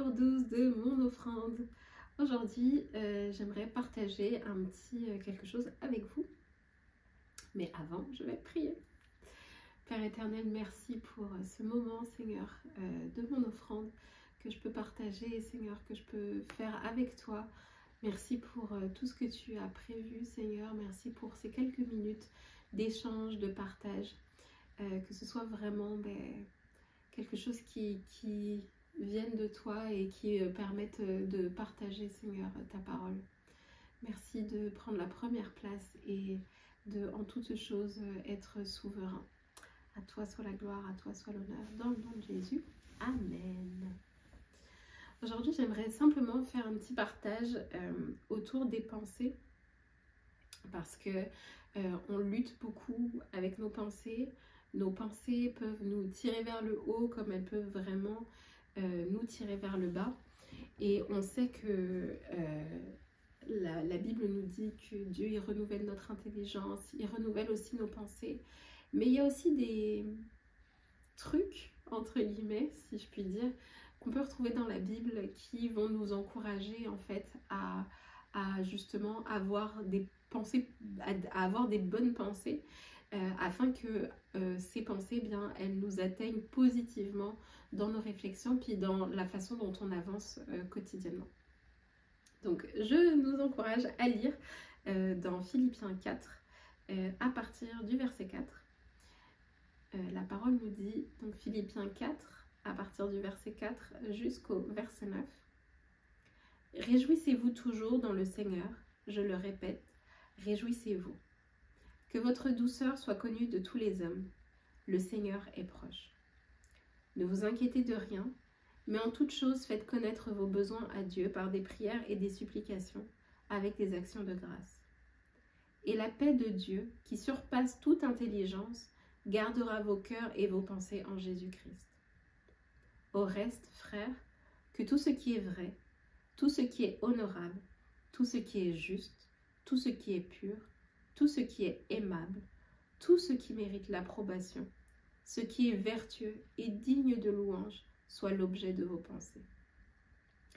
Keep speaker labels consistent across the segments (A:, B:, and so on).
A: jour 12 de mon offrande. Aujourd'hui, j'aimerais partager un petit quelque chose avec vous. Mais avant, je vais prier. Père éternel, merci pour ce moment, Seigneur, de mon offrande que je peux partager, Seigneur, que je peux faire avec toi. Merci pour tout ce que tu as prévu, Seigneur. Merci pour ces quelques minutes d'échange, de partage. Que ce soit vraiment quelque chose qui vienne de toi et qui permette de partager, Seigneur, ta parole. Merci de prendre la première place et de, en toutes choses, être souverain. À toi soit la gloire, à toi soit l'honneur. Dans le nom de Jésus. Amen. Aujourd'hui, j'aimerais simplement faire un petit partage autour des pensées. Parce que on lutte beaucoup avec nos pensées. Nos pensées peuvent nous tirer vers le haut comme elles peuvent vraiment nous tirer vers le bas. Et on sait que la Bible nous dit que Dieu il renouvelle notre intelligence, il renouvelle aussi nos pensées. Mais il y a aussi des trucs, entre guillemets, si je puis dire, qu'on peut retrouver dans la Bible qui vont nous encourager en fait à justement avoir des pensées, à avoir des bonnes pensées, afin que ces pensées, bien, elles nous atteignent positivement dans nos réflexions, puis dans la façon dont on avance quotidiennement. Donc, je nous encourage à lire dans Philippiens 4, à partir du verset 4. La parole nous dit, donc Philippiens 4, à partir du verset 4 jusqu'au verset 9. Réjouissez-vous toujours dans le Seigneur, je le répète, réjouissez-vous. Que votre douceur soit connue de tous les hommes, le Seigneur est proche. Ne vous inquiétez de rien, mais en toute chose faites connaître vos besoins à Dieu par des prières et des supplications, avec des actions de grâce. Et la paix de Dieu, qui surpasse toute intelligence, gardera vos cœurs et vos pensées en Jésus-Christ. Au reste, frères, que tout ce qui est vrai, tout ce qui est honorable, tout ce qui est juste, tout ce qui est pur, tout ce qui est aimable, tout ce qui mérite l'approbation, ce qui est vertueux et digne de louange, soit l'objet de vos pensées.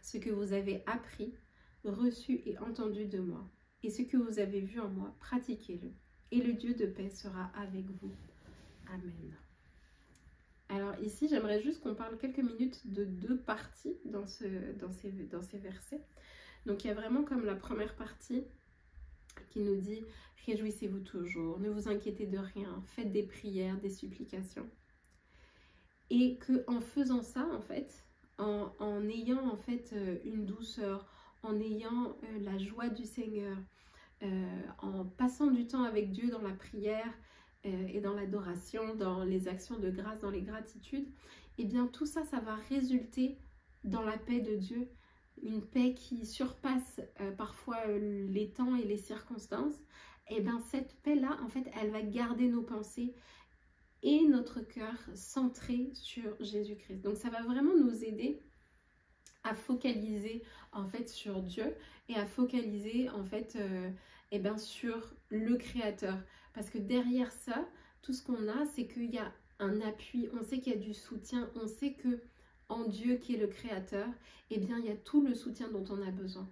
A: Ce que vous avez appris, reçu et entendu de moi, et ce que vous avez vu en moi, pratiquez-le, et le Dieu de paix sera avec vous. Amen. Alors ici, j'aimerais juste qu'on parle quelques minutes de deux parties dans ces versets. Donc il y a vraiment comme la première partie qui nous dit « Réjouissez-vous toujours, ne vous inquiétez de rien, faites des prières, des supplications. » Et qu'en faisant ça, en fait, en ayant en fait une douceur, en ayant la joie du Seigneur, en passant du temps avec Dieu dans la prière et dans l'adoration, dans les actions de grâce, dans les gratitudes, et bien tout ça, ça va résulter dans la paix de Dieu, une paix qui surpasse parfois les temps et les circonstances. Et bien cette paix-là, en fait, elle va garder nos pensées et notre cœur centré sur Jésus-Christ. Donc ça va vraiment nous aider à focaliser en fait sur Dieu et à focaliser en fait sur le Créateur. Parce que derrière ça, tout ce qu'on a, c'est qu'il y a un appui, on sait qu'il y a du soutien, on sait que en Dieu qui est le Créateur, eh bien il y a tout le soutien dont on a besoin.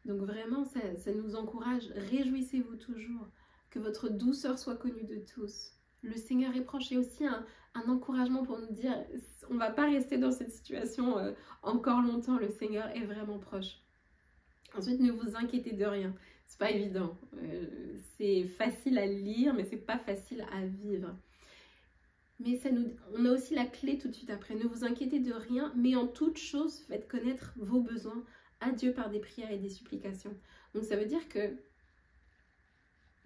A: Donc vraiment, ça nous encourage, réjouissez-vous toujours, que votre douceur soit connue de tous. Le Seigneur est proche. Et aussi un encouragement pour nous dire, on ne va pas rester dans cette situation encore longtemps, le Seigneur est vraiment proche. Ensuite, ne vous inquiétez de rien, c'est pas évident. C'est facile à lire, mais c'est pas facile à vivre. Mais on a aussi la clé tout de suite après. Ne vous inquiétez de rien, mais en toute chose, faites connaître vos besoins à Dieu par des prières et des supplications. Donc ça veut dire que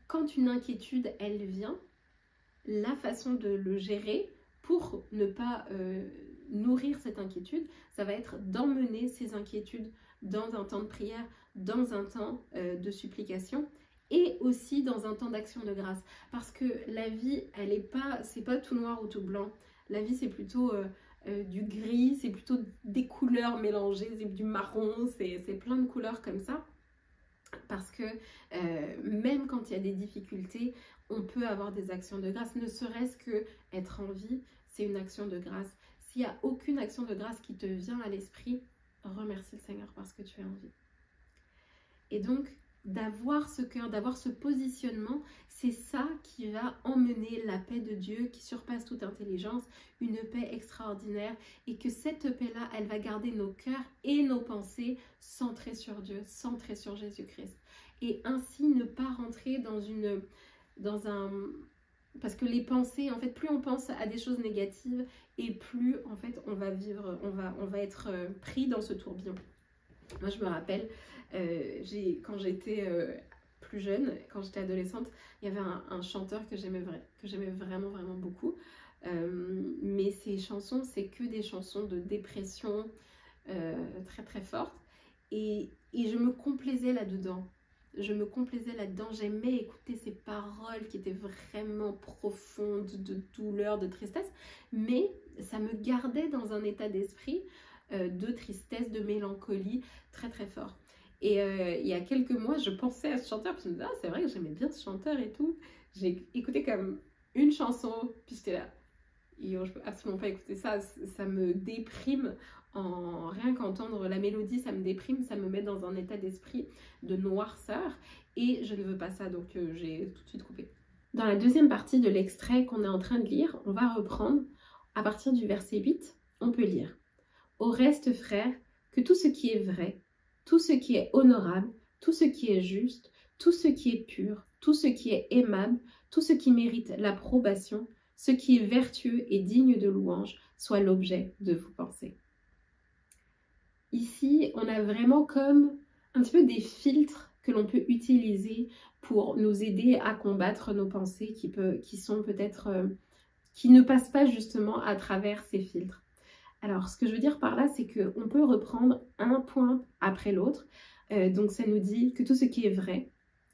A: quand une inquiétude, elle vient, la façon de le gérer pour ne pas nourrir cette inquiétude, ça va être d'emmener ces inquiétudes dans un temps de prière, dans un temps de supplication et aussi dans un temps d'action de grâce. Parce que la vie, c'est pas tout noir ou tout blanc. La vie, c'est plutôt du gris, c'est plutôt des couleurs mélangées, c'est du marron, c'est plein de couleurs comme ça. Parce que même quand il y a des difficultés, on peut avoir des actions de grâce, ne serait-ce que être en vie, c'est une action de grâce. s'il n'y a aucune action de grâce qui te vient à l'esprit, remercie le Seigneur parce que tu es en vie. Et donc, d'avoir ce cœur, d'avoir ce positionnement, c'est ça qui va emmener la paix de Dieu qui surpasse toute intelligence, une paix extraordinaire, et que cette paix-là, elle va garder nos cœurs et nos pensées centrés sur Dieu, centrés sur Jésus-Christ. Et ainsi ne pas rentrer dans un... Parce que les pensées, en fait, plus on pense à des choses négatives, et plus, en fait, on va être pris dans ce tourbillon. Moi, je me rappelle, quand j'étais plus jeune, quand j'étais adolescente, il y avait un chanteur que j'aimais vraiment, vraiment beaucoup. Mais ces chansons, c'est que des chansons de dépression très, très fortes. Et je me complaisais là-dedans. J'aimais écouter ces paroles qui étaient vraiment profondes, de douleur, de tristesse. Mais ça me gardait dans un état d'esprit de tristesse, de mélancolie très très fort. Et il y a quelques mois, je pensais à ce chanteur, puis je me disais, ah, c'est vrai que j'aimais bien ce chanteur et tout. J'ai écouté comme une chanson, puis j'étais là, yo, je peux absolument pas écouter ça, ça me déprime. Rien qu'entendre la mélodie, ça me déprime, ça me met dans un état d'esprit de noirceur, et je ne veux pas ça, donc j'ai tout de suite coupé. Dans la deuxième partie de l'extrait qu'on est en train de lire, on va reprendre à partir du verset 8, on peut lire. Au reste, frères, que tout ce qui est vrai, tout ce qui est honorable, tout ce qui est juste, tout ce qui est pur, tout ce qui est aimable, tout ce qui mérite l'approbation, ce qui est vertueux et digne de louange, soit l'objet de vos pensées. Ici, on a vraiment comme un petit peu des filtres que l'on peut utiliser pour nous aider à combattre nos pensées qui sont peut-être, qui ne passent pas justement à travers ces filtres. Alors, ce que je veux dire par là, c'est qu'on peut reprendre un point après l'autre. Donc, ça nous dit que tout ce qui est vrai,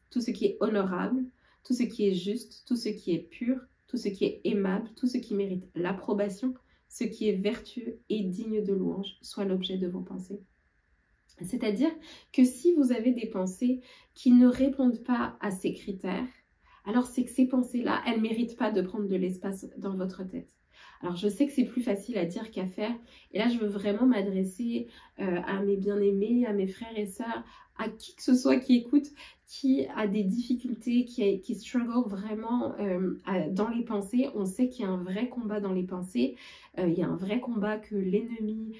A: tout ce qui est honorable, tout ce qui est juste, tout ce qui est pur, tout ce qui est aimable, tout ce qui mérite l'approbation, ce qui est vertueux et digne de louange, soit l'objet de vos pensées. C'est-à-dire que si vous avez des pensées qui ne répondent pas à ces critères, alors c'est que ces pensées-là, elles ne méritent pas de prendre de l'espace dans votre tête. Alors, je sais que c'est plus facile à dire qu'à faire. Et là, je veux vraiment m'adresser à mes bien-aimés, à mes frères et sœurs, à qui que ce soit qui écoute, qui a des difficultés, qui struggle vraiment dans les pensées. On sait qu'il y a un vrai combat dans les pensées. Il y a un vrai combat que l'ennemi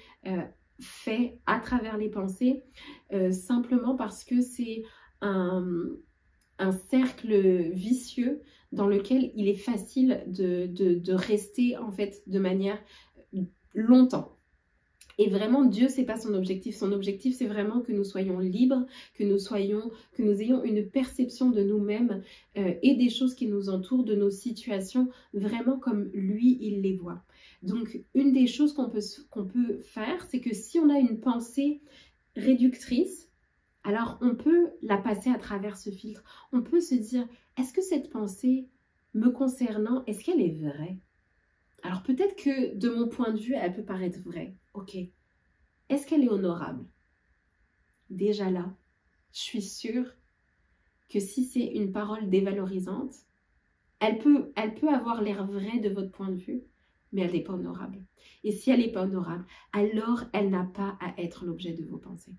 A: fait à travers les pensées, simplement parce que c'est un cercle vicieux dans lequel il est facile de rester en fait de manière longtemps. Et vraiment, Dieu, c'est pas son objectif. Son objectif, c'est vraiment que nous soyons libres, que nous ayons une perception de nous-mêmes et des choses qui nous entourent, de nos situations, vraiment comme lui, il les voit. Donc, une des choses qu'on peut faire, c'est que si on a une pensée réductrice, alors on peut la passer à travers ce filtre. On peut se dire, est-ce que cette pensée me concernant, est-ce qu'elle est vraie? Alors peut-être que de mon point de vue, elle peut paraître vraie. Ok. Est-ce qu'elle est honorable? Déjà là, je suis sûre que si c'est une parole dévalorisante, elle peut avoir l'air vraie de votre point de vue, mais elle n'est pas honorable. Et si elle n'est pas honorable, alors elle n'a pas à être l'objet de vos pensées.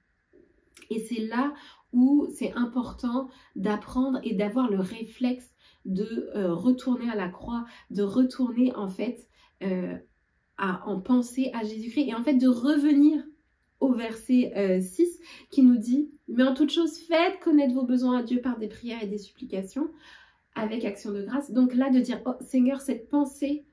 A: Et c'est là où c'est important d'apprendre et d'avoir le réflexe de retourner à la croix, de retourner en fait en penser à Jésus-Christ et en fait de revenir au verset 6 qui nous dit « Mais en toute chose, faites connaître vos besoins à Dieu par des prières et des supplications avec action de grâce. » Donc là, de dire « Oh Seigneur, cette pensée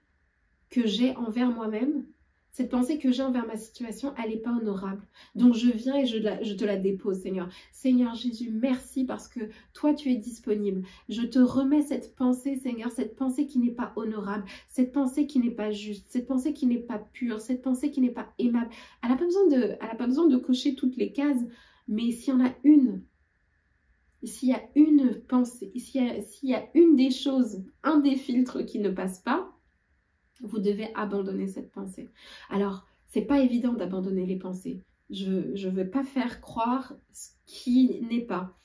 A: que j'ai envers moi-même, cette pensée que j'ai envers ma situation, elle n'est pas honorable. Donc je viens et je te la dépose, Seigneur. Seigneur Jésus, merci parce que toi, tu es disponible. Je te remets cette pensée, Seigneur, cette pensée qui n'est pas honorable, cette pensée qui n'est pas juste, cette pensée qui n'est pas pure, cette pensée qui n'est pas aimable. Elle n'a pas besoin de cocher toutes les cases, mais s'il y en a une, s'il y a une pensée, s'il y a une des choses, un des filtres qui ne passe pas, vous devez abandonner cette pensée. Alors, c'est pas évident d'abandonner les pensées. Je ne veux pas faire croire ce qui n'est pas.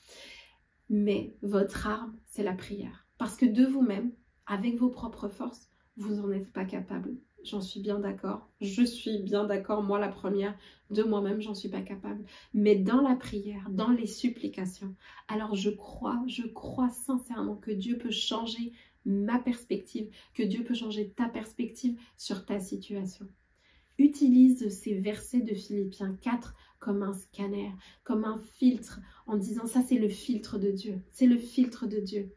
A: Mais votre arme, c'est la prière. Parce que de vous-même, avec vos propres forces, vous n'en êtes pas capable. j'en suis bien d'accord. Je suis bien d'accord, moi la première, de moi-même, j'en suis pas capable. Mais dans la prière, dans les supplications, alors je crois sincèrement que Dieu peut changer ma perspective, que Dieu peut changer ta perspective sur ta situation. Utilise ces versets de Philippiens 4 comme un scanner, comme un filtre, en disant ça c'est le filtre de Dieu, c'est le filtre de Dieu.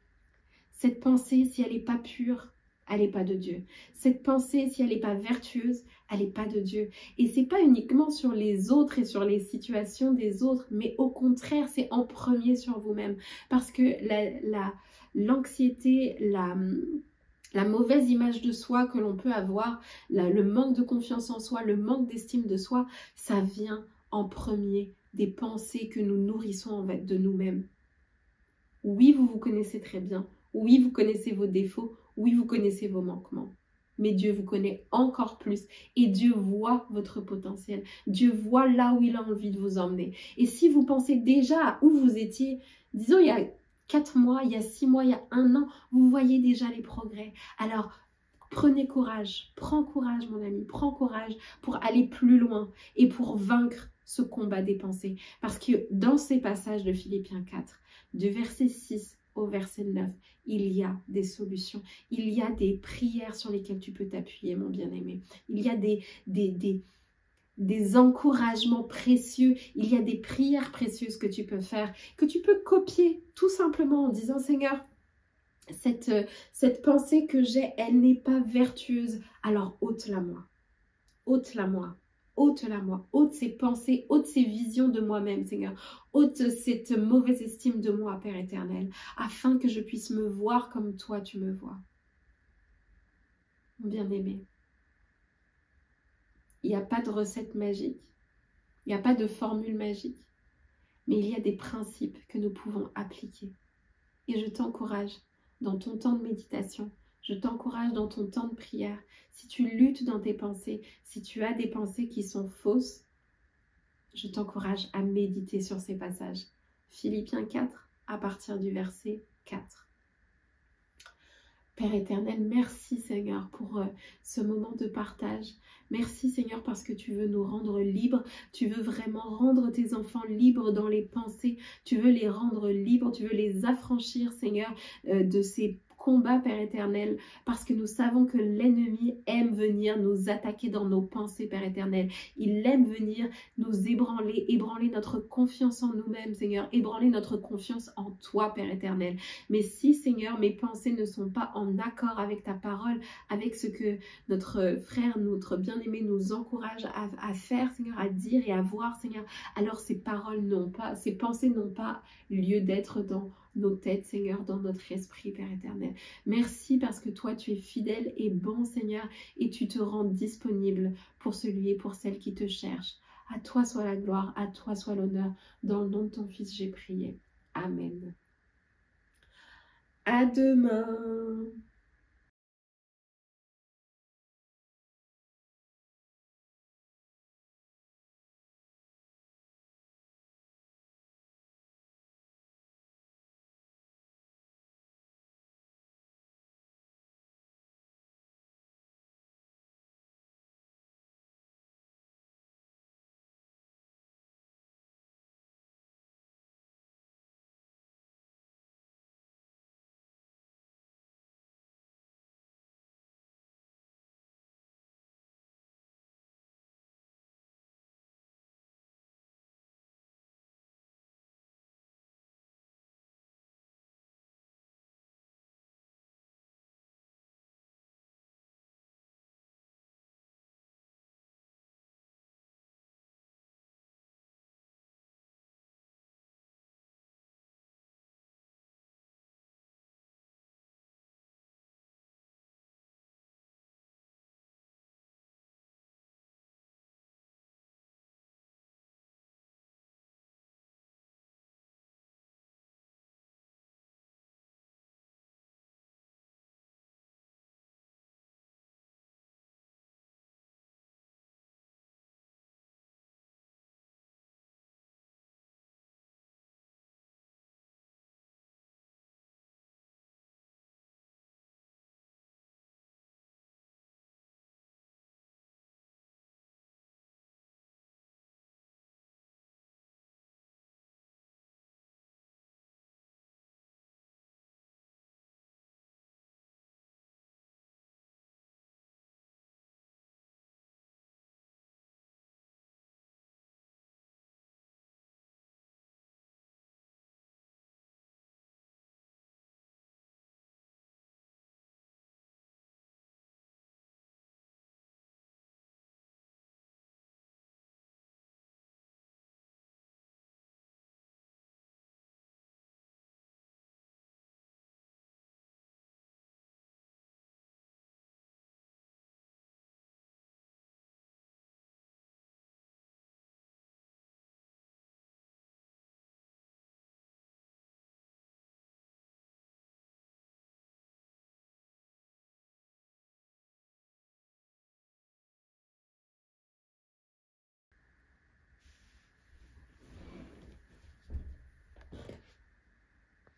A: Cette pensée, si elle n'est pas pure, elle n'est pas de Dieu. Cette pensée, si elle n'est pas vertueuse, elle n'est pas de Dieu. Et ce n'est pas uniquement sur les autres et sur les situations des autres, mais au contraire, c'est en premier sur vous-même. Parce que l'anxiété, la mauvaise image de soi que l'on peut avoir, le manque de confiance en soi, le manque d'estime de soi, ça vient en premier des pensées que nous nourrissons en fait de nous-mêmes. Oui, vous vous connaissez très bien. Oui, vous connaissez vos défauts. Oui, vous connaissez vos manquements. Mais Dieu vous connaît encore plus. Et Dieu voit votre potentiel. Dieu voit là où il a envie de vous emmener. Et si vous pensez déjà à où vous étiez, disons il y a 4 mois, il y a 6 mois, il y a 1 an, vous voyez déjà les progrès. Alors, prenez courage. Prends courage, mon ami. Prends courage pour aller plus loin et pour vaincre ce combat des pensées. Parce que dans ces passages de Philippiens 4, du verset 6 au verset 9, il y a des solutions. Il y a des prières sur lesquelles tu peux t'appuyer, mon bien-aimé. Il y a des encouragements précieux. Il y a des prières précieuses que tu peux faire, que tu peux copier tout simplement en disant « Seigneur, cette pensée que j'ai, elle n'est pas vertueuse. Alors ôte-la moi. Ôte-la moi. Ôte-la moi. Ôte ces pensées, ôte ces visions de moi-même, Seigneur. Ôte cette mauvaise estime de moi, Père éternel, afin que je puisse me voir comme toi tu me vois. » Mon bien-aimé, il n'y a pas de recette magique. Il n'y a pas de formule magique. Mais il y a des principes que nous pouvons appliquer. Et je t'encourage dans ton temps de méditation, je t'encourage dans ton temps de prière. Si tu luttes dans tes pensées, si tu as des pensées qui sont fausses, je t'encourage à méditer sur ces passages. Philippiens 4, à partir du verset 4. Père éternel, merci Seigneur pour ce moment de partage. Merci Seigneur parce que tu veux nous rendre libres. Tu veux vraiment rendre tes enfants libres dans les pensées. Tu veux les rendre libres. Tu veux les affranchir Seigneur de ces combats, Père éternel, parce que nous savons que l'ennemi aime venir nous attaquer dans nos pensées, Père éternel. Il aime venir nous ébranler, ébranler notre confiance en nous-mêmes, Seigneur, ébranler notre confiance en toi, Père éternel. Mais si, Seigneur, mes pensées ne sont pas en accord avec ta parole, avec ce que notre frère, notre bien-aimé nous encourage à faire, Seigneur, à dire et à voir, Seigneur, alors ces paroles n'ont pas, ces pensées n'ont pas lieu d'être dans nos têtes, Seigneur, dans notre esprit, Père éternel. Merci parce que toi, tu es fidèle et bon, Seigneur, et tu te rends disponible pour celui et pour celle qui te cherche. À toi soit la gloire, à toi soit l'honneur. Dans le nom de ton Fils, j'ai prié. Amen. À demain.